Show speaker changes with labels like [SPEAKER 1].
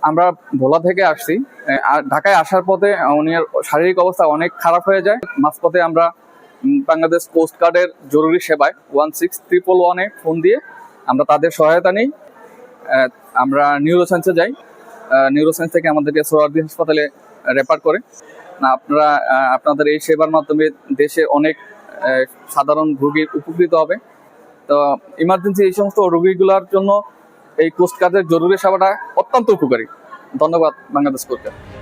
[SPEAKER 1] আমরা ভোলা থেকে আসছি। ঢাকায় আসার পথে উনার শারীরিক অবস্থা অনেক খারাপ হয়ে যায়। মাঝপথে আমরা বাংলাদেশ কোস্ট গার্ডের জরুরি সেবায় 16111-এ ফোন দিয়ে আমরা তাদের সহায়তা নিই। আমরা নিউরোসায়েন্সে যাই। নিউরোসায়েন্স থেকে আমাদেরকে সোহরাওয়ার্দী হাসপাতালে রেফার করে। আপনারা আপনাদের এই সেবার মাধ্যমে দেশে অনেক সাধারণ রোগী উপকৃত হবে। তো ইমার্জেন্সি এই সমস্ত রোগীগুলোর জন্য এই কোস্ট গার্ডের জরুরি সেবাটা অত্যন্ত উপকারী। ধন্যবাদ বাংলাদেশ কোস্ট গার্ড।